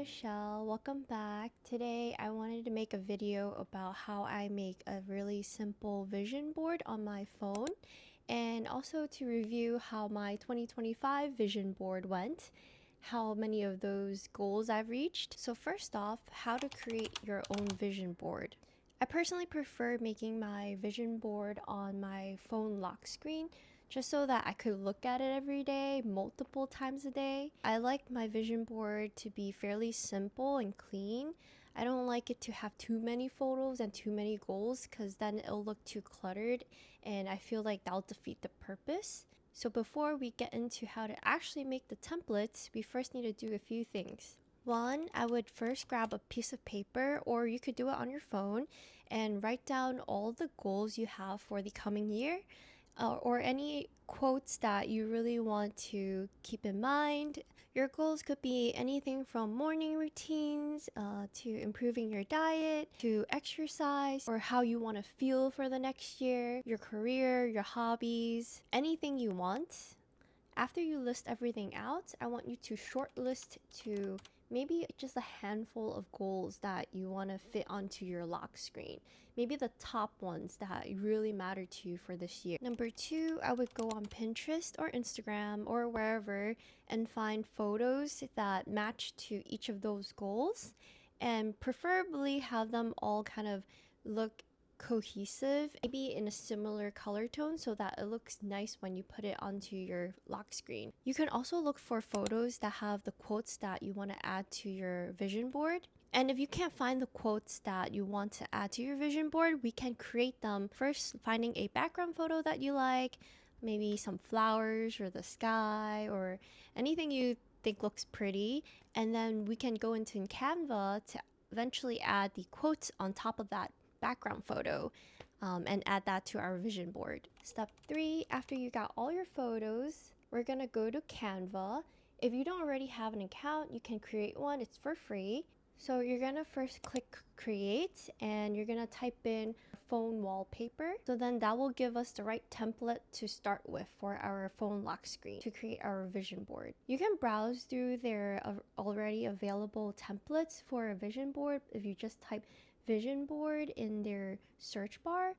Michelle, welcome back. Today I wanted to make a video about how I make a really simple vision board on my phone and also to review how my 2025 vision board went, how many of those goals I've reached. So first off, how to create your own vision board. I personally prefer making my vision board on my phone lock screen just so that I could look at it every day, multiple times a day. I like my vision board to be fairly simple and clean. I don't like it to have too many photos and too many goals because then it'll look too cluttered and I feel like that'll defeat the purpose. So before we get into how to actually make the templates, we first need to do a few things. One, I would first grab a piece of paper, or you could do it on your phone, and write down all the goals you have for the coming year, or any quotes that you really want to keep in mind. Your goals could be anything from morning routines to improving your diet, to exercise, or how you want to feel for the next year, your career, your hobbies, anything you want. After you list everything out, I want you to shortlist to maybe just a handful of goals that you want to fit onto your lock screen. Maybe the top ones that really matter to you for this year. Number two, I would go on Pinterest or Instagram or wherever and find photos that match to each of those goals and preferably have them all kind of look cohesive, maybe in a similar color tone so that it looks nice when you put it onto your lock screen. You can also look for photos that have the quotes that you want to add to your vision board. And if you can't find the quotes that you want to add to your vision board, we can create them first finding a background photo that you like, maybe some flowers or the sky or anything you think looks pretty, and then we can go into Canva to eventually add the quotes on top of that background photo and add that to our vision board. Step 3, after you got all your photos, we're gonna go to Canva. If you don't already have an account, you can create one, it's for free. So you're gonna first click create and you're gonna type in phone wallpaper. So then that will give us the right template to start with for our phone lock screen to create our vision board. You can browse through their already available templates for a vision board if you just type vision board in their search bar,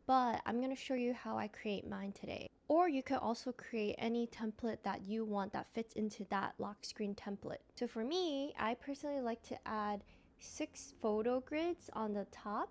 but I'm going to show you how I create mine today. Or you could also create any template that you want that fits into that lock screen template. So for me, I personally like to add 6 photo grids on the top,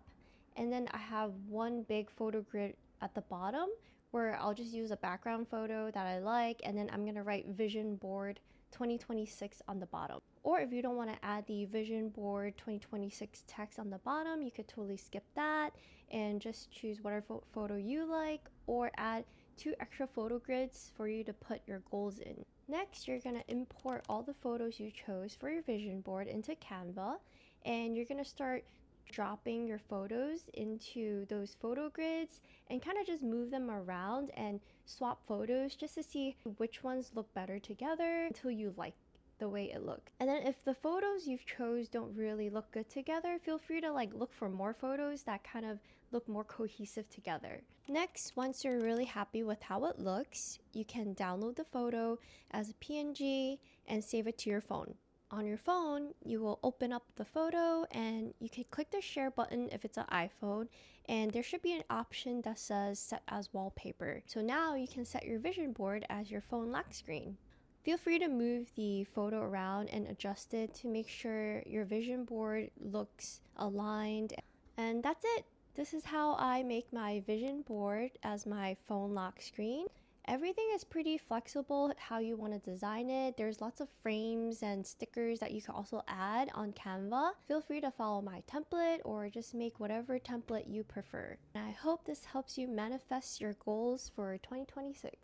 and then I have one big photo grid at the bottom where I'll just use a background photo that I like, and then I'm going to write vision board 2026 on the bottom. Or if you don't want to add the vision board 2026 text on the bottom, you could totally skip that and just choose whatever photo you like, or add 2 extra photo grids for you to put your goals in. Next, you're going to import all the photos you chose for your vision board into Canva, and you're going to start dropping your photos into those photo grids and kind of just move them around and swap photos just to see which ones look better together until you like the way it looks. And then if the photos you've chose don't really look good together, feel free to look for more photos that kind of look more cohesive together. Next, once you're really happy with how it looks, you can download the photo as a PNG and save it to your phone. On your phone, you will open up the photo and you can click the share button if it's an iPhone, and there should be an option that says set as wallpaper. So now you can set your vision board as your phone lock screen. Feel free to move the photo around and adjust it to make sure your vision board looks aligned. And that's it. This is how I make my vision board as my phone lock screen. Everything is pretty flexible how you want to design it. There's lots of frames and stickers that you can also add on Canva. Feel free to follow my template or just make whatever template you prefer. And I hope this helps you manifest your goals for 2026.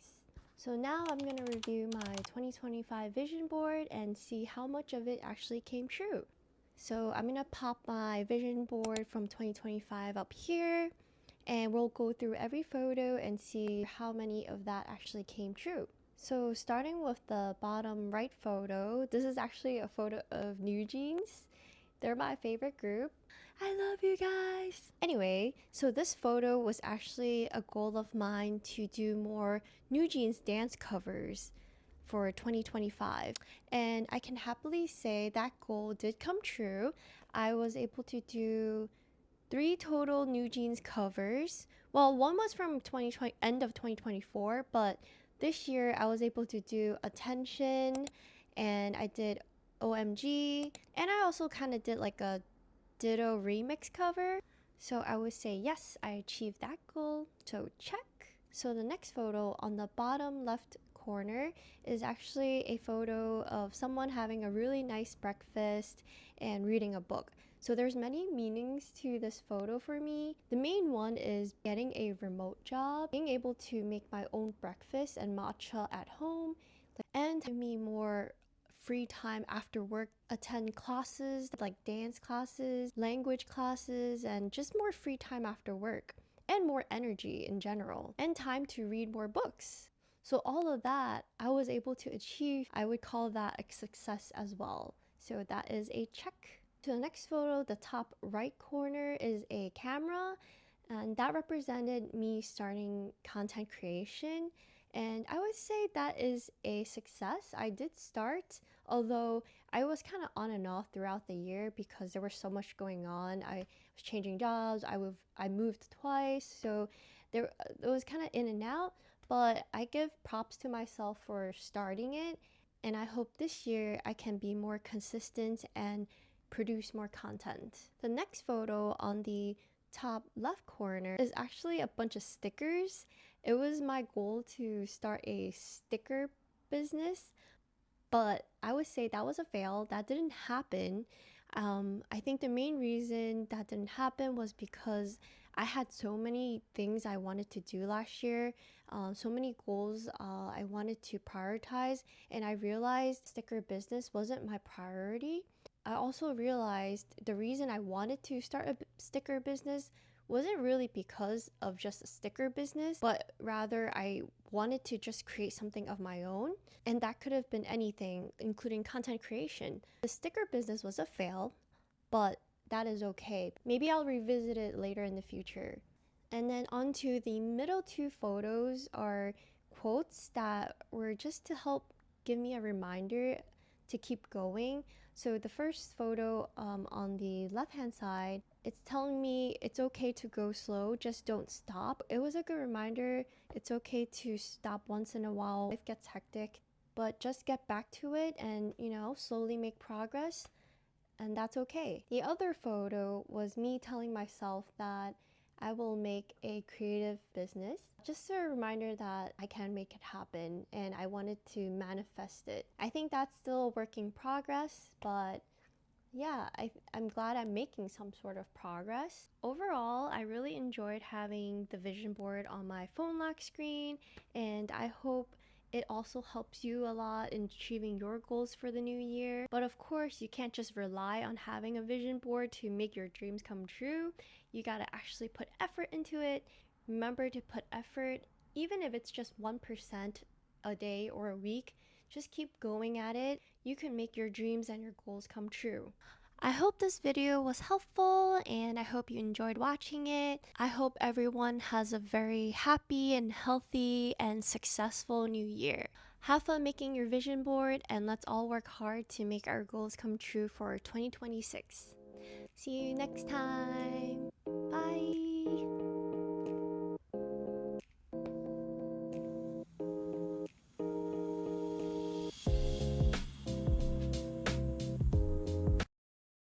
So now I'm going to review my 2025 vision board and see how much of it actually came true. So I'm going to pop my vision board from 2025 up here, and we'll go through every photo and see how many of that actually came true. So starting with the bottom right photo, this is actually a photo of New Jeans. They're my favorite group. I love you guys. Anyway, so this photo was actually a goal of mine to do more New Jeans dance covers. for 2025. And I can happily say that goal did come true. I was able to do 3 total New Jeans covers. Well, one was from 2020, end of 2024, but this year I was able to do Attention, and I did OMG, and I also kind of did like a Ditto remix cover. So I would say yes, I achieved that goal. So check. So the next photo on the bottom left corner is actually a photo of someone having a really nice breakfast and reading a book. So there's many meanings to this photo for me. The main one is getting a remote job, being able to make my own breakfast and matcha at home, and give me more free time after work, attend classes like dance classes, language classes, and just more free time after work, and more energy in general, and time to read more books. So all of that I was able to achieve. I would call that a success as well. So that is a check. To the next photo, the top right corner is a camera, and that represented me starting content creation. And I would say that is a success. I did start, although I was kind of on and off throughout the year because there was so much going on. I was changing jobs. I moved twice, so there it was kind of in and out. But I give props to myself for starting it, and I hope this year I can be more consistent and produce more content. The next photo on the top left corner is actually a bunch of stickers. It was my goal to start a sticker business, but I would say that was a fail. That didn't happen. I think the main reason that didn't happen was because I had so many things I wanted to do last year, so many goals I wanted to prioritize, and I realized sticker business wasn't my priority. I also realized the reason I wanted to start a sticker business wasn't really because of just a sticker business, but rather I wanted to just create something of my own. And that could have been anything, including content creation. The sticker business was a fail, but that is okay. Maybe I'll revisit it later in the future. And then onto the middle two photos are quotes that were just to help give me a reminder to keep going. So the first photo on the left hand side, it's telling me it's okay to go slow, just don't stop. It was a good reminder. It's okay to stop once in a while. Life gets hectic, but just get back to it and, slowly make progress. And that's okay. The other photo was me telling myself that I will make a creative business. Just a reminder that I can make it happen and I wanted to manifest it. I think that's still a work in progress, but yeah, I'm glad I'm making some sort of progress. Overall, I really enjoyed having the vision board on my phone lock screen, and I hope it also helps you a lot in achieving your goals for the new year. But of course, you can't just rely on having a vision board to make your dreams come true. You gotta actually put effort into it. Remember to put effort, even if it's just 1% a day or a week. Just keep going at it. You can make your dreams and your goals come true. I hope this video was helpful and I hope you enjoyed watching it. I hope everyone has a very happy and healthy and successful new year. Have fun making your vision board and let's all work hard to make our goals come true for 2026. See you next time. Bye.